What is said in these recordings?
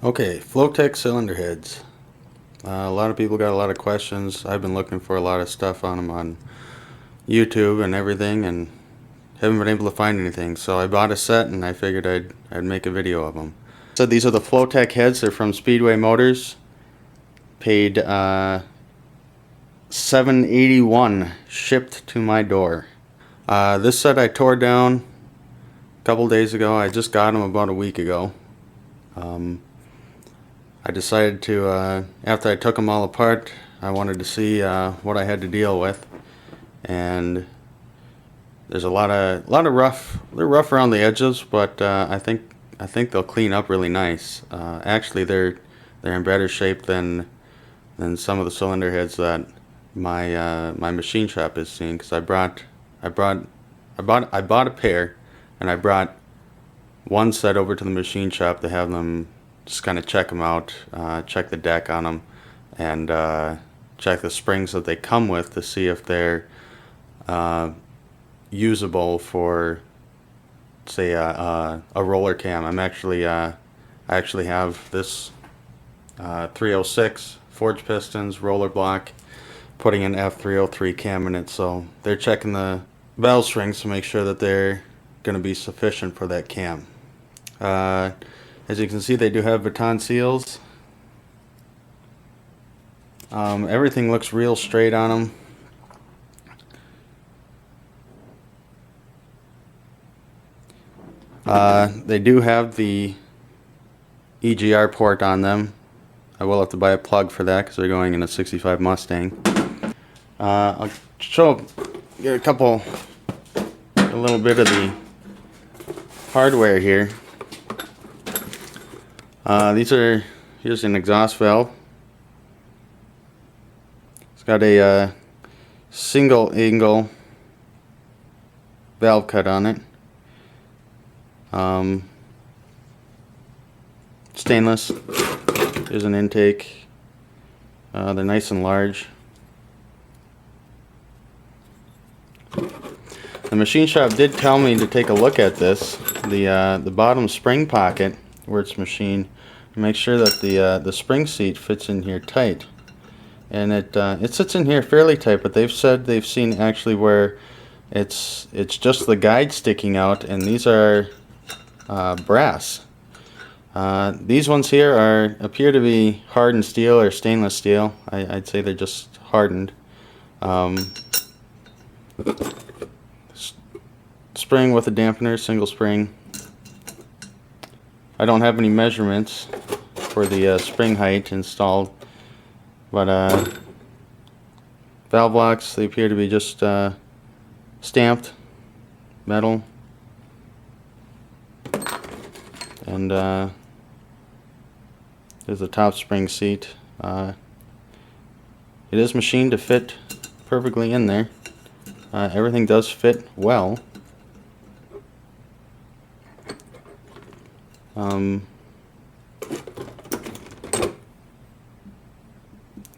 Okay, Flo-Tek cylinder heads. A lot of people got a lot of questions. I've been looking for a lot of stuff on them on YouTube and everything, and haven't been able to find anything. So I bought a set, and I figured I'd make a video of them. So these are the Flo-Tek heads. They're from Speedway Motors. Paid $781 shipped to my door. This set I tore down a couple days ago. I just got them about a week ago. I decided to, after I took them all apart, I wanted to see what I had to deal with, and there's a lot of rough. They're rough around the edges, but I think they'll clean up really nice. Actually, they're in better shape than some of the cylinder heads that my machine shop is seeing. Because I bought a pair, and I brought one set over to the machine shop to have them just kind of check them out, check the deck on them, and check the springs that they come with to see if they're usable for, say, a roller cam. I actually have this 306 forged pistons roller block, putting an F303 cam in it, so they're checking the valve strings to make sure that they're going to be sufficient for that cam. As you can see, they do have baton seals. Everything looks real straight on them. They do have the EGR port on them. I will have to buy a plug for that because they're going in a 65 Mustang. I'll get a little bit of the hardware here. Here's an exhaust valve. It's got a single angle valve cut on it. Stainless. There's an intake. They're nice and large. The machine shop did tell me to take a look at this. The bottom spring pocket where it's machined, to make sure that the spring seat fits in here tight, and it sits in here fairly tight. But they've said they've seen actually where it's just the guide sticking out, and these are brass. These ones here appear to be hardened steel or stainless steel. I'd say they're just hardened. Spring with a dampener, single spring. I don't have any measurements for the spring height installed, but valve locks, they appear to be just stamped metal, and there's a top spring seat. It is machined to fit perfectly in there. Everything does fit well.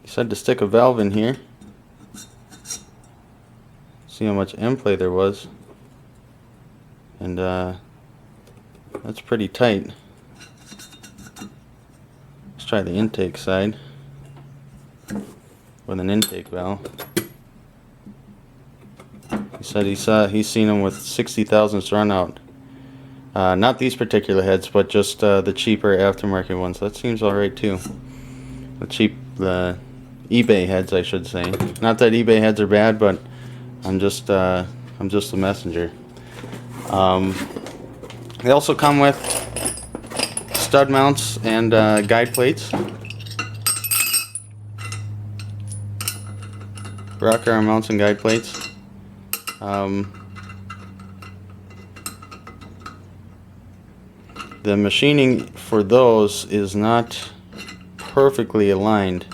He said to stick a valve in here. See how much end play there was, and that's pretty tight. Let's try the intake side with an intake valve. He said he's seen them with 60 thousandths run out. Not these particular heads, but just the cheaper aftermarket ones. That seems alright too. The eBay heads, I should say. Not that eBay heads are bad, but I'm just the messenger. They also come with stud mounts and guide plates, rocker arm mounts and guide plates. The machining for those is not perfectly aligned.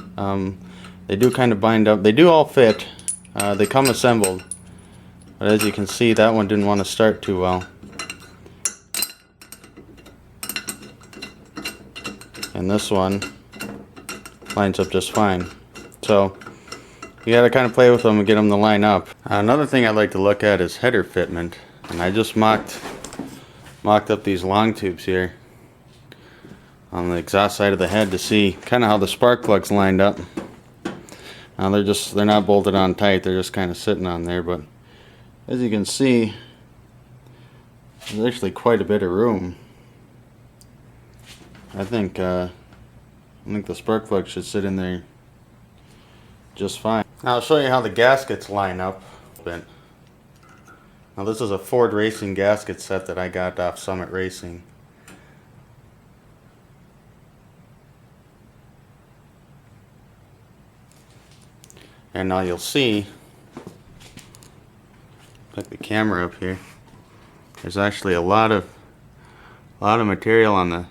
They do kind of bind up. They do all fit. They come assembled. But as you can see, that one didn't want to start too well. And this one lines up just fine. So you gotta kind of play with them and get them to line up. Another thing I'd like to look at is header fitment. And I just mocked up these long tubes here. on the exhaust side of the head to see kind of how the spark plugs lined up. Now they're not bolted on tight, they're just kind of sitting on there, but as you can see, there's actually quite a bit of room. I think the spark plug should sit in there just fine. Now I'll show you how the gaskets line up a bit. Now this is a Ford Racing gasket set that I got off Summit Racing. And now you'll see, put the camera up here, there's actually a lot of material on the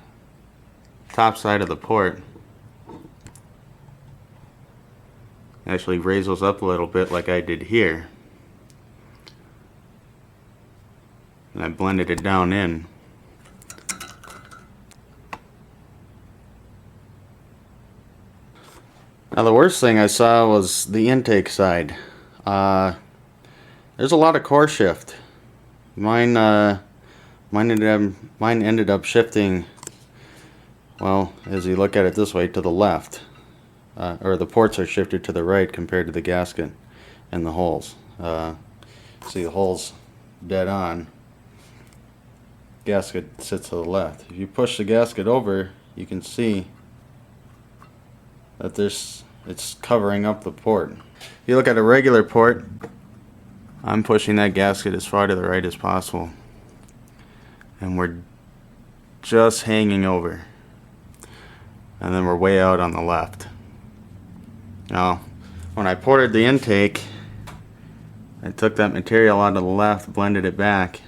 top side of the port. Actually raise those up a little bit like I did here. And I blended it down in. Now the worst thing I saw was the intake side. There's a lot of core shift. Mine ended up shifting, well, as you look at it this way, to the left. Or the ports are shifted to the right compared to the gasket and the holes. See the holes dead on. Gasket sits to the left. If you push the gasket over, you can see that it's covering up the port. If you look at a regular port, I'm pushing that gasket as far to the right as possible, and we're just hanging over, and then we're way out on the left. Now when I ported the intake, I took that material out of the left, blended it back,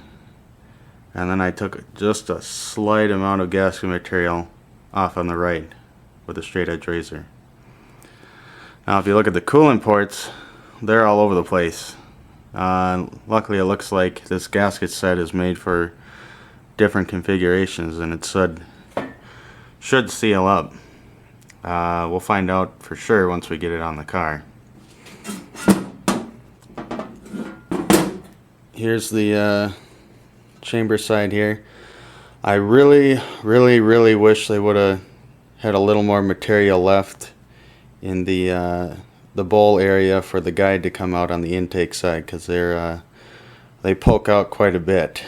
and then I took just a slight amount of gasket material off on the right with a straight edge razor. Now if you look at the coolant ports, they're all over the place. Luckily it looks like this gasket set is made for different configurations, and it should seal up. We'll find out for sure once we get it on the car. Here's the chamber side here. I really wish they would have had a little more material left in the bowl area for the guide to come out on the intake side, because they poke out quite a bit.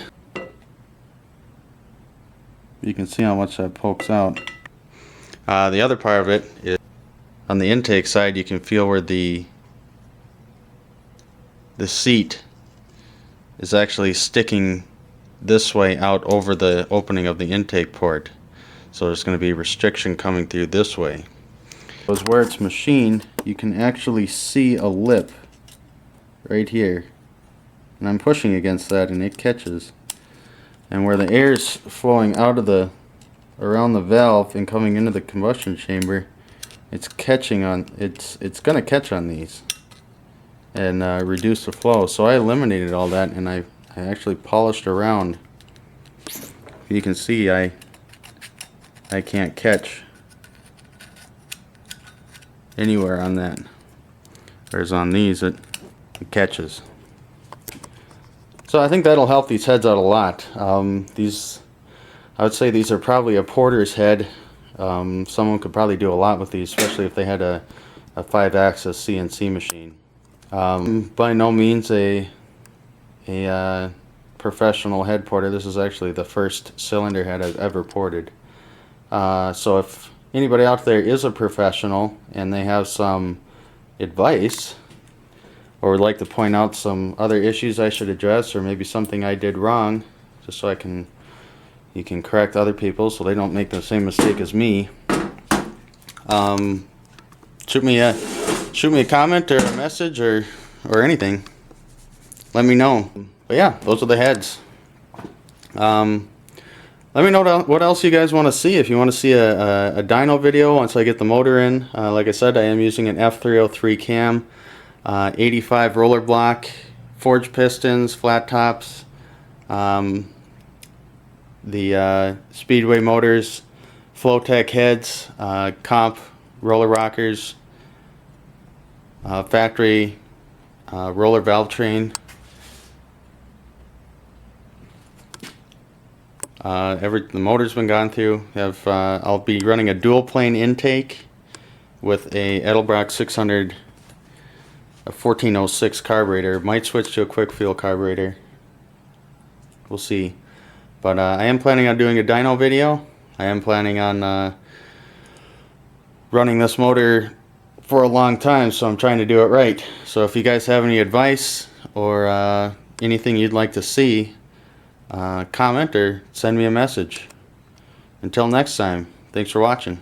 You can see how much that pokes out. The other part of it is on the intake side. You can feel where the seat is actually sticking this way out over the opening of the intake port, so there's going to be restriction coming through this way. Because where it's machined, you can actually see a lip right here, and I'm pushing against that and it catches. And where the air's flowing out of around the valve and coming into the combustion chamber, it's catching on, it's gonna catch on these and reduce the flow. So I eliminated all that, and I actually polished around. You can see I can't catch anywhere on that, whereas on these it catches. So I think that'll help these heads out a lot. I would say these are probably a porter's head. Someone could probably do a lot with these, especially if they had a 5-axis CNC machine. By no means a professional head porter. This is actually the first cylinder head I've ever ported. So if anybody out there is a professional and they have some advice, or would like to point out some other issues I should address, or maybe something I did wrong, just so you can correct other people so they don't make the same mistake as me, shoot me a comment or a message or anything. Let me know. But yeah, those are the heads. Let me know what else you guys want to see. If you want to see a dyno video once I get the motor in, like I said, I am using an F303 cam, 85 roller block, forged pistons, flat tops, the Speedway motors, Flo-Tek heads, comp roller rockers, factory roller valve train. The motor's been gone through. I'll be running a dual plane intake with a Edelbrock 600 a 1406 carburetor. Might switch to a quick fuel carburetor. We'll see. But I am planning on doing a dyno video. I am planning on running this motor for a long time, so I'm trying to do it right. So if you guys have any advice or anything you'd like to see, comment or send me a message. Until next time, thanks for watching.